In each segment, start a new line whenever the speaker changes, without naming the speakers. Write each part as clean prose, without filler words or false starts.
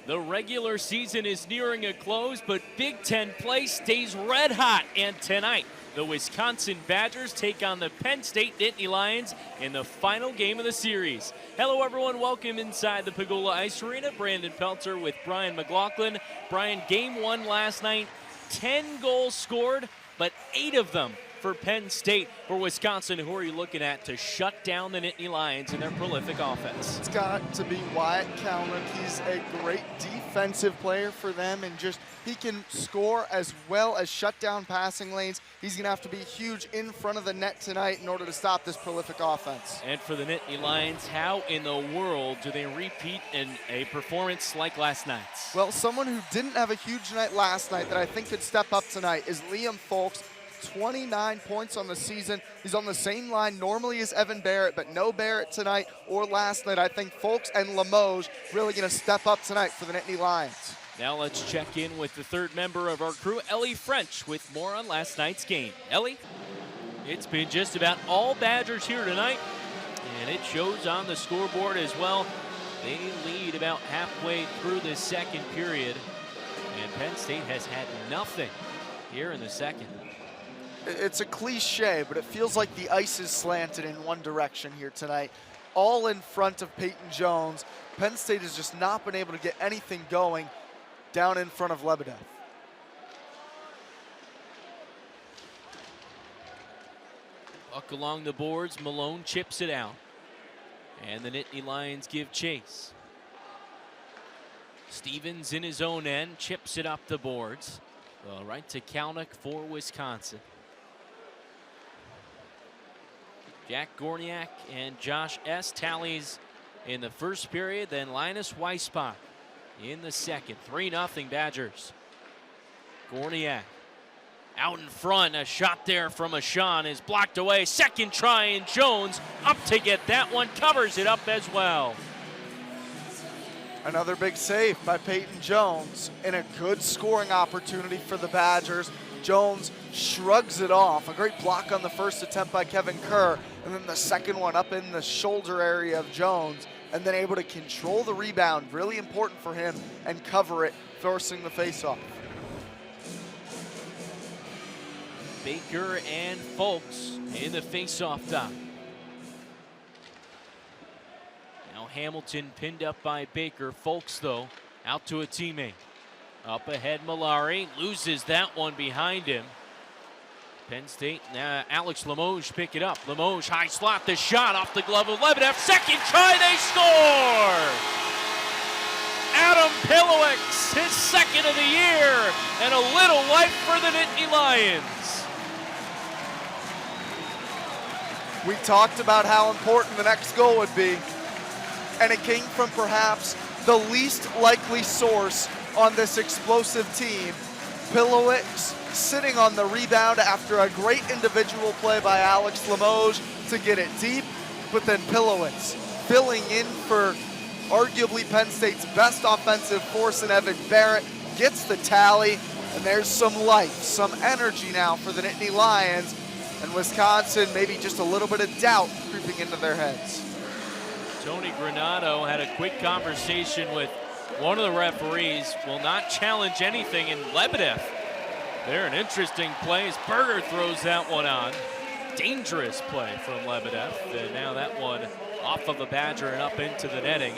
The regular season is nearing a close, but Big Ten play stays red hot. And tonight, the Wisconsin Badgers take on the Penn State Nittany Lions in the final game of the series. Hello, everyone. Welcome inside the Pegula Ice Arena. Brandon Pelter with Brian McLaughlin. Brian, game one last night, 10 goals scored, but 8 of them for Penn State. For Wisconsin, who are you looking at to shut down the Nittany Lions in their prolific offense?
It's got to be Wyatt Kalnick. He's a great defensive player for them, and just he can score as well as shut down passing lanes. He's going to have to be huge in front of the net tonight in order to stop this prolific offense.
And for the Nittany Lions, how in the world do they repeat in a performance like last night's?
Well, someone who didn't have a huge night last night that I think could step up tonight is Liam Folks. 29 points on the season. He's on the same line normally as Evan Barrett, but no Barrett tonight or last night. I think Folks and Limoges really going to step up tonight for the Nittany Lions.
Now let's check in with the third member of our crew, Ellie French, with more on last night's game. Ellie? It's been just about all Badgers here tonight, and it shows on the scoreboard as well. They lead about halfway through the second period, and Penn State has had nothing here in the second.
It's a cliche, but it feels like the ice is slanted in one direction here tonight. All in front of Peyton Jones. Penn State has just not been able to get anything going down in front of Lebedev.
Puck along the boards, Malone chips it out. And the Nittany Lions give chase. Stevens in his own end, chips it up the boards. Right to Kalnick for Wisconsin. Jack Gorniak and Josh S. tallies in the first period, then Linus Weisbach in the second. 3-0 Badgers. Gorniak out in front, a shot there from Ashawn is blocked away. Second try, and Jones up to get that one, covers it up as well.
Another big save by Peyton Jones and a good scoring opportunity for the Badgers. Jones shrugs it off. A great block on the first attempt by Kevin Kerr, and then the second one up in the shoulder area of Jones, and then able to control the rebound, really important for him, and cover it, forcing the faceoff.
Baker and Folks in the faceoff dot. Now Hamilton pinned up by Baker. Folks, though, out to a teammate. Up ahead, Malari loses that one behind him. Penn State, Alex Limoges pick it up. Limoges, high slot, the shot off the glove of Lebedev. Second try, they score! Adam Pilowicz, his second of the year, and a little life for the Nittany Lions.
We talked about how important the next goal would be, and it came from perhaps the least likely source on this explosive team. Pilowicz sitting on the rebound after a great individual play by Alex Limoges to get it deep, but then Pilowicz filling in for arguably Penn State's best offensive force in Evan Barrett, gets the tally, and there's some life, some energy now for the Nittany Lions, and Wisconsin maybe just a little bit of doubt creeping into their heads.
Tony Granato had a quick conversation with one of the referees. Will not challenge anything in Lebedev. There, an interesting play as Berger throws that one on. Dangerous play from Lebedev. And now that one off of the Badger and up into the netting.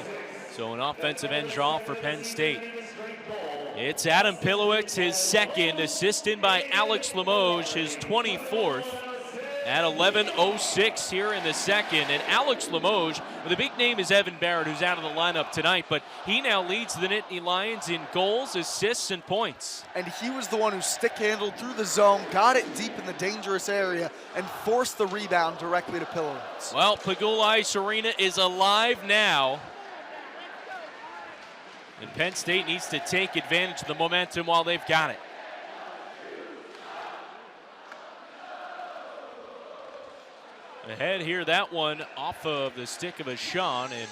So an offensive end draw for Penn State. It's Adam Pilowicz, his second, assisted by Alex Limoges, his 24th. At 11:06 here in the second, and Alex Limoges, well, the big name is Evan Barrett, who's out of the lineup tonight, but he now leads the Nittany Lions in goals, assists, and points.
And he was the one who stick-handled through the zone, got it deep in the dangerous area, and forced the rebound directly to Pilowicz.
Well, Pegula Ice Arena is alive now, and Penn State needs to take advantage of the momentum while they've got it. Ahead here, that one off of the stick of Ashawn, and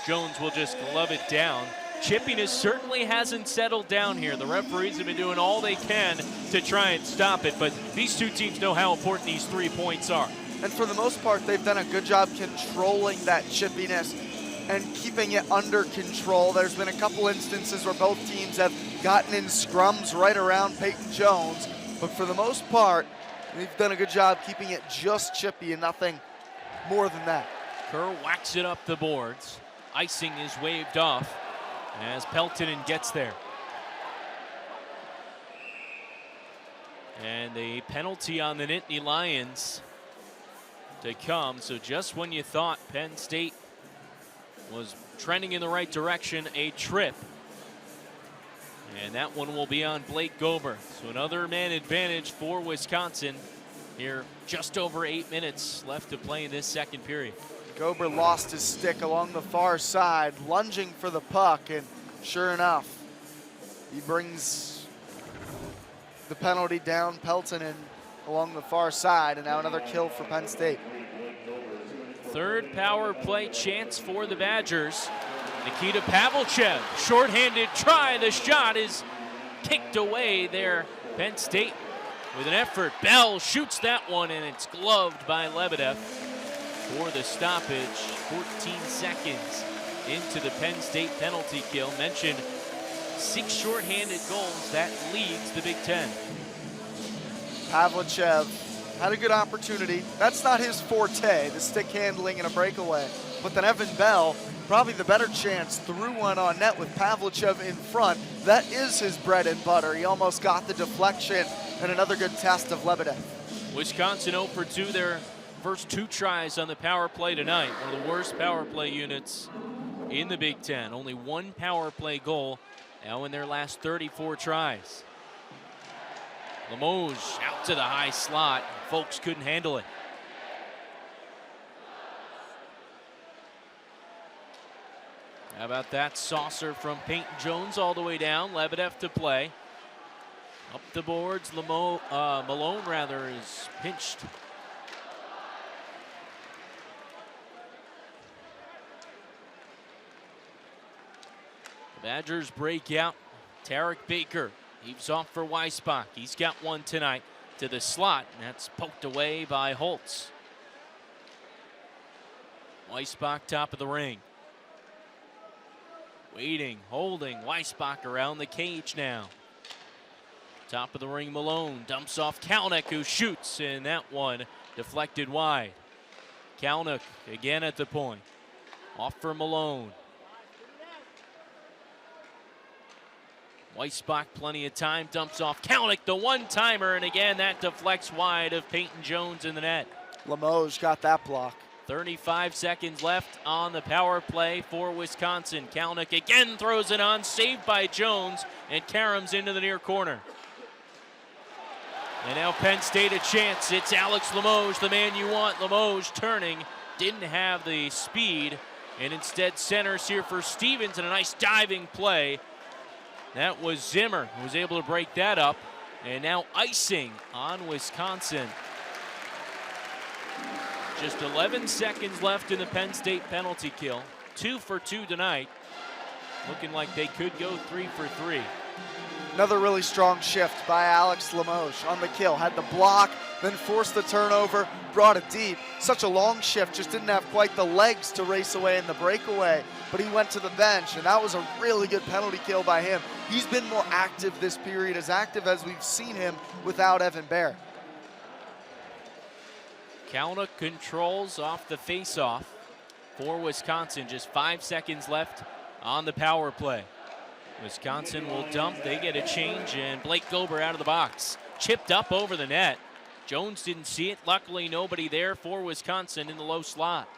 Jones will just glove it down. Chippiness certainly hasn't settled down here. The referees have been doing all they can to try and stop it, but these two teams know how important these 3 points are.
And for the most part, they've done a good job controlling that chippiness. and keeping it under control. There's been a couple instances where both teams have gotten in scrums right around Peyton Jones, but for the most part, they've done a good job keeping it just chippy and nothing more than that.
Kerr whacks it up the boards. Icing is waved off as Pelton gets there. And the penalty on the Nittany Lions to come. So just when you thought Penn State was trending in the right direction, a trip. And that one will be on Blake Gober. So another man advantage for Wisconsin here. Just over 8 minutes left to play in this second period.
Gober lost his stick along the far side, lunging for the puck, and sure enough, he brings the penalty down. Pelton along the far side, and now another kill for Penn State.
Third power play chance for the Badgers. Nikita Pavlichev, shorthanded try. The shot is kicked away there. Penn State with an effort. Bell shoots that one, and it's gloved by Lebedev for the stoppage. 14 seconds into the Penn State penalty kill. Mentioned 6 shorthanded goals. That leads the Big Ten.
Pavlichev had a good opportunity. That's not his forte, the stick handling and a breakaway. But then Evan Bell, probably the better chance, threw one on net with Pavlichev in front. That is his bread and butter. He almost got the deflection, and another good test of Lebedev.
Wisconsin 0 for 2, their first 2 tries on the power play tonight. One of the worst power play units in the Big Ten. Only 1 power play goal now in their last 34 tries. Limoges out to the high slot. Folks couldn't handle it. How about that saucer from Peyton Jones all the way down. Lebedev to play. Up the boards, Malone rather is pinched. The Badgers break out. Tarek Baker heaves off for Weisbach. He's got one tonight to the slot, and that's poked away by Holtz. Weisbach top of the ring. Waiting, holding, Weisbach around the cage now. Top of the ring, Malone dumps off Kalnick, who shoots, and that one deflected wide. Kalnick again at the point. Off for Malone. Weisbach, plenty of time, dumps off Kalnick, the one-timer, and again that deflects wide of Peyton Jones in the net.
Limoges got that block.
35 seconds left on the power play for Wisconsin. Kalnick again throws it on, saved by Jones, and Karams into the near corner. And now Penn State a chance. It's Alex Limoges, the man you want. Limoges turning, didn't have the speed, and instead centers here for Stevens, and a nice diving play. That was Zimmer who was able to break that up, and now icing on Wisconsin. Just 11 seconds left in the Penn State penalty kill. 2 for 2 tonight. Looking like they could go 3 for 3.
Another really strong shift by Alex Limoges on the kill. Had the block, then forced the turnover, brought it deep. Such a long shift, just didn't have quite the legs to race away in the breakaway, but he went to the bench, and that was a really good penalty kill by him. He's been more active this period, as active as we've seen him without Evan Bear.
Kalnick controls off the faceoff for Wisconsin. Just 5 seconds left on the power play. Wisconsin will dump. They get a change, and Blake Gober out of the box. Chipped up over the net. Jones didn't see it. Luckily, nobody there for Wisconsin in the low slot.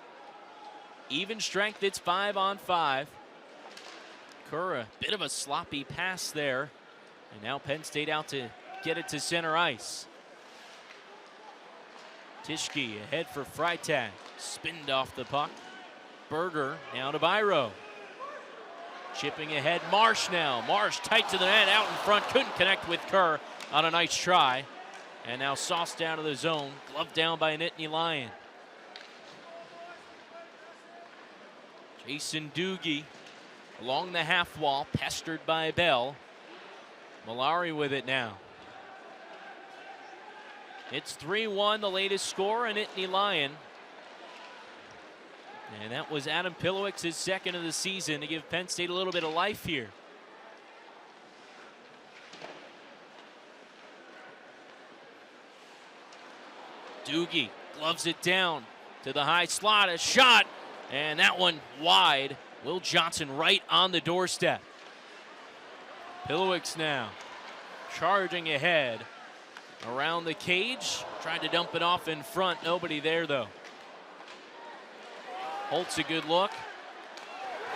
Even strength, it's 5-on-5. Kerr, a bit of a sloppy pass there. And now Penn State out to get it to center ice. Tischke ahead for Freitag. Spinned off the puck. Berger now to Biro. Chipping ahead, Marsh now. Marsh tight to the net, out in front. Couldn't connect with Kerr on a nice try. And now sauced down to the zone. Gloved down by a Nittany Lion. Jason Doogie along the half wall, pestered by Bell. Malari with it now. It's 3-1, the latest score, and Nittany Lion And that was Adam Pilowicz, his second of the season, to give Penn State a little bit of life here. Doogie gloves it down to the high slot, a shot, and that one wide. Will Johnson right on the doorstep. Pilowicz now charging ahead around the cage, tried to dump it off in front, nobody there though. Holtz a good look.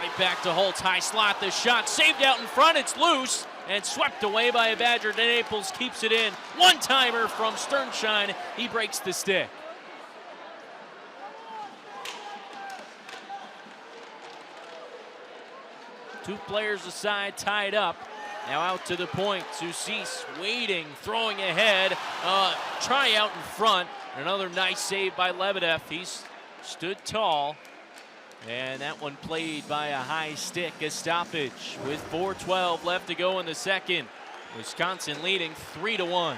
Right back to Holtz, high slot, the shot saved out in front, it's loose and swept away by a Badger. Naples keeps it in. One-timer from Sternshine, he breaks the stick. Two players aside, tied up. Now out to the point, Soucis waiting, throwing ahead, try out in front. Another nice save by Lebedeff. He's stood tall. And that one played by a high stick, a stoppage with 4:12 left to go in the second. Wisconsin leading 3-1.